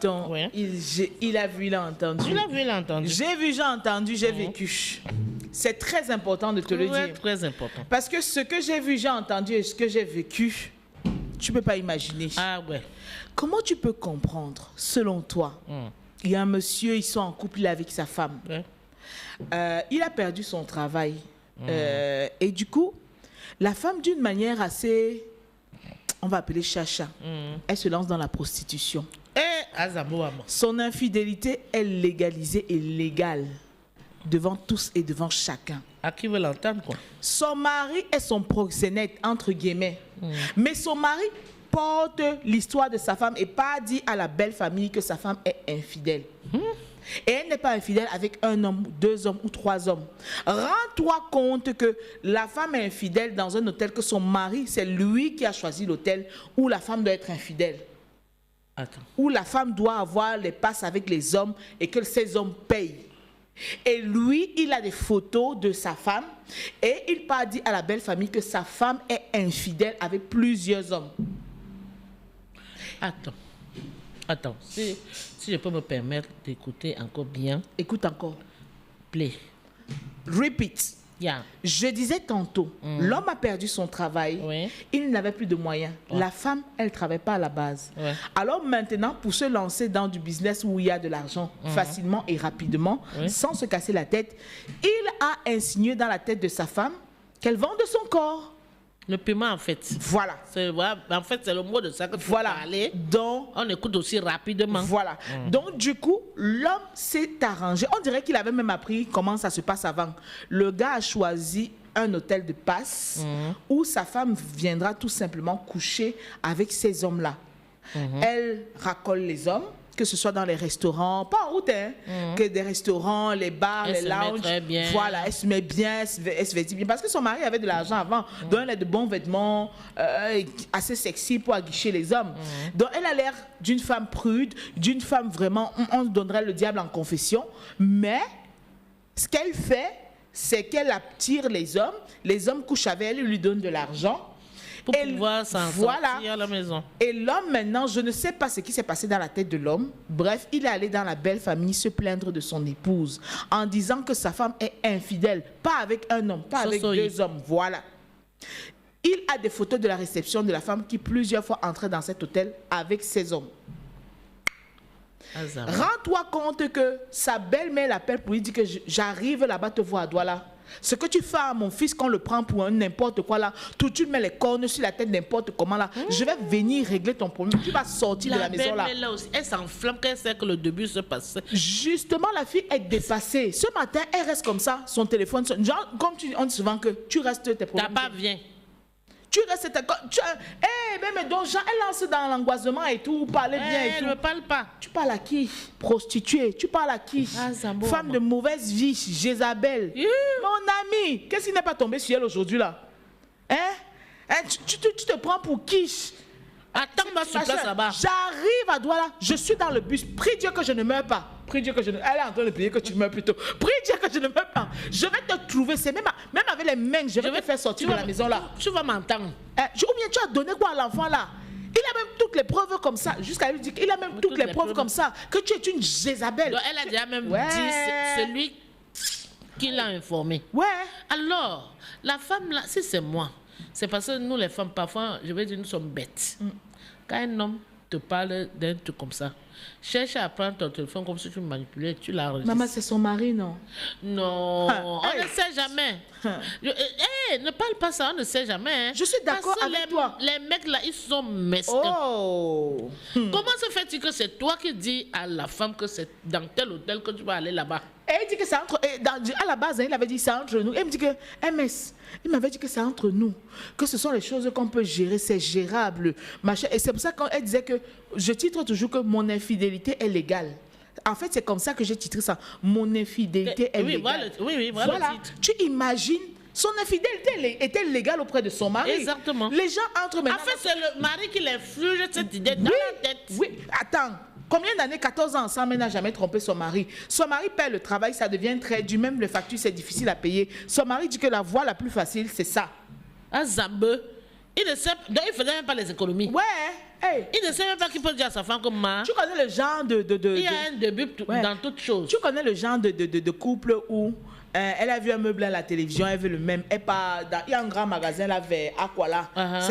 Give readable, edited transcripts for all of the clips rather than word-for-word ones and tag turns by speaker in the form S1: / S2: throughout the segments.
S1: Donc,
S2: Oui.
S1: il a vu, il a entendu.
S2: Tu l'as vu, il a entendu.
S1: J'ai vu, j'ai entendu, j'ai vécu. C'est très important de te le dire.
S2: Très important.
S1: Parce que ce que j'ai vu, j'ai entendu et ce que j'ai vécu, tu ne peux pas imaginer.
S2: Ah ouais.
S1: Comment tu peux comprendre, selon toi, il y a un monsieur, ils sont en couple, il est avec sa femme.
S2: Ouais.
S1: Il a perdu son travail. Et du coup, la femme, d'une manière assez, on va appeler chacha, elle se lance dans la prostitution. Son infidélité est légalisée et légale devant tous et devant chacun.
S2: À qui veut l'entendre, quoi?
S1: Son mari est son proxénète, entre guillemets. Mais son mari porte l'histoire de sa femme et pas dit à la belle famille que sa femme est infidèle. Et elle n'est pas infidèle avec un homme, deux hommes ou trois hommes. Rends-toi compte que la femme est infidèle dans un hôtel, que son mari, c'est lui qui a choisi l'hôtel où la femme doit être infidèle.
S2: Attends.
S1: Où la femme doit avoir les passes avec les hommes et que ces hommes payent. Et lui, il a des photos de sa femme et il pas dit à la belle famille que sa femme est infidèle avec plusieurs hommes.
S2: Attends. Si je peux me permettre d'écouter encore bien.
S1: Écoute encore.
S2: Play.
S1: Repeat.
S2: Yeah.
S1: Je disais tantôt, l'homme a perdu son travail,
S2: Oui.
S1: il n'avait plus de moyens. La femme, elle ne travaille pas à la base.
S2: Ouais.
S1: Alors maintenant, pour se lancer dans du business où il y a de l'argent facilement et rapidement, sans se casser la tête, il a insinué dans la tête de sa femme qu'elle vend de son corps.
S2: Le paiement, en fait.
S1: Voilà.
S2: En fait, c'est le mot de ça que tu
S1: Voilà.
S2: parlais.
S1: Donc,
S2: on écoute aussi rapidement.
S1: voilà. Donc, du coup, l'homme s'est arrangé. On dirait qu'il avait même appris comment ça se passe avant. Le gars a choisi un hôtel de passe où sa femme viendra tout simplement coucher avec ces hommes-là. Elle racole les hommes, que ce soit dans les restaurants, pas en route, hein, que des restaurants, les bars, les lounges.
S2: Très bien.
S1: Voilà, elle se met bien, elle se vêtit bien. Parce que son mari avait de l'argent avant. Donc, elle a de bons vêtements assez sexy pour aguicher les hommes. Donc, elle a l'air d'une femme prude, d'une femme vraiment, on donnerait le diable en confession. Mais, ce qu'elle fait, c'est qu'elle attire les hommes couchent avec elle, ils lui donnent de l'argent.
S2: Pour pouvoir s'en sortir à la maison.
S1: Et l'homme, maintenant, je ne sais pas ce qui s'est passé dans la tête de l'homme. Bref, il est allé dans la belle famille se plaindre de son épouse en disant que sa femme est infidèle. Pas avec un homme, pas avec deux hommes. Voilà. Il a des photos de la réception de la femme qui plusieurs fois entrait dans cet hôtel avec ses hommes. Rends-toi compte que sa belle-mère l'appelle pour lui dire que j'arrive là-bas te voir à Douala. Ce que tu fais à mon fils, qu'on le prend pour un n'importe quoi là, tu mets les cornes sur la tête n'importe comment là, je vais venir régler ton problème. Tu vas sortir de la maison là.
S2: Là aussi, elle s'enflamme quand elle sait que le début se passait.
S1: Justement, la fille est dépassée. Ce matin, elle reste comme ça, son téléphone, genre, comme on dit souvent que tu restes tes problèmes.
S2: T'as pas bien.
S1: Tu restes tes... même donc, Jean, elle lance dans l'angoissement et tout, parler bien et tout.
S2: Elle ne parle pas.
S1: Tu parles à qui? Prostituée. Tu parles à qui? Femme de mauvaise vie, Jézabel. Mon ami, qu'est-ce qui n'est pas tombé sur elle aujourd'hui là? Tu te prends pour qui?
S2: Attends-moi sur place là-bas.
S1: J'arrive à Douala, je suis dans le bus. Prie Dieu que je ne meurs pas. Prie Dieu que je ne... Elle est en train de prier que tu meurs plutôt. Prie Dieu que je ne meurs pas. Je vais te trouver. C'est même avec les mains, je vais te faire sortir de la maison là.
S2: Tu vas m'entendre.
S1: Ou bien tu as donné quoi à l'enfant là? Il a même toutes les preuves comme ça. Jusqu'à lui dire qu'il a même toutes les preuves comme ça. Que tu es une Jézabel.
S2: Donc elle a déjà même dit celui qui l'a informé.
S1: Ouais.
S2: Alors, la femme là, si c'est moi, c'est parce que nous les femmes, parfois, je vais dire, nous sommes bêtes. Quand un homme te parle d'un truc comme ça, cherche à prendre ton téléphone comme si tu manipulais, tu l'enregistres.
S1: Maman, c'est son mari, non?
S2: Non, on ne sait jamais. Ne parle pas ça, on ne sait jamais.
S1: Je suis d'accord avec toi.
S2: Les mecs là, ils sont mesquins.
S1: Oh.
S2: Comment se fait-il que c'est toi qui dis à la femme que c'est dans tel hôtel que tu vas aller là-bas?
S1: Et il dit que c'est entre... à la base, il avait dit c'est entre nous. Et il me dit que... MS, il m'avait dit que c'est entre nous. Que ce sont les choses qu'on peut gérer. C'est gérable. Machin. Et c'est pour ça qu'elle disait que... Je titre toujours que mon infidélité est légale. En fait, c'est comme ça que j'ai titré ça. Mon infidélité est légale.
S2: Voilà. Le titre.
S1: Tu imagines... Son infidélité était légale auprès de son mari.
S2: Exactement.
S1: Les gens entrent maintenant...
S2: En fait, c'est le mari qui l'inflige cette idée dans la tête.
S1: Oui, attends. Combien d'années? 14 ans ensemble, elle n'a jamais trompé son mari. Son mari perd le travail, ça devient très dur. Même les factures, c'est difficile à payer. Son mari dit que la voie la plus facile, c'est ça.
S2: Ah, Zambe. Il ne sait... Donc, il ne faisait même pas les économies.
S1: Ouais. Hey,
S2: Il ne sait même pas qu'il peut dire à sa femme comme ma.
S1: tu connais le genre
S2: Il y a un début
S1: Ouais.
S2: dans toute chose.
S1: Tu connais le genre de couple où elle a vu un meuble à la télévision, elle veut le même. Il y a un grand magasin là vers Aquala.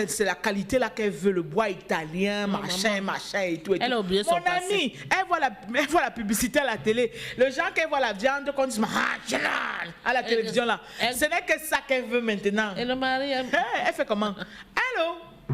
S1: C'est la qualité là qu'elle veut, le bois italien, machin et tout.
S2: Elle a oublié son passé.
S1: Mon amie, elle voit la publicité à la télé. Le genre qu'elle voit la viande qu'on dit à la télévision là. Ce n'est que ça qu'elle veut maintenant.
S2: Et le mari,
S1: Elle fait comment? Allô?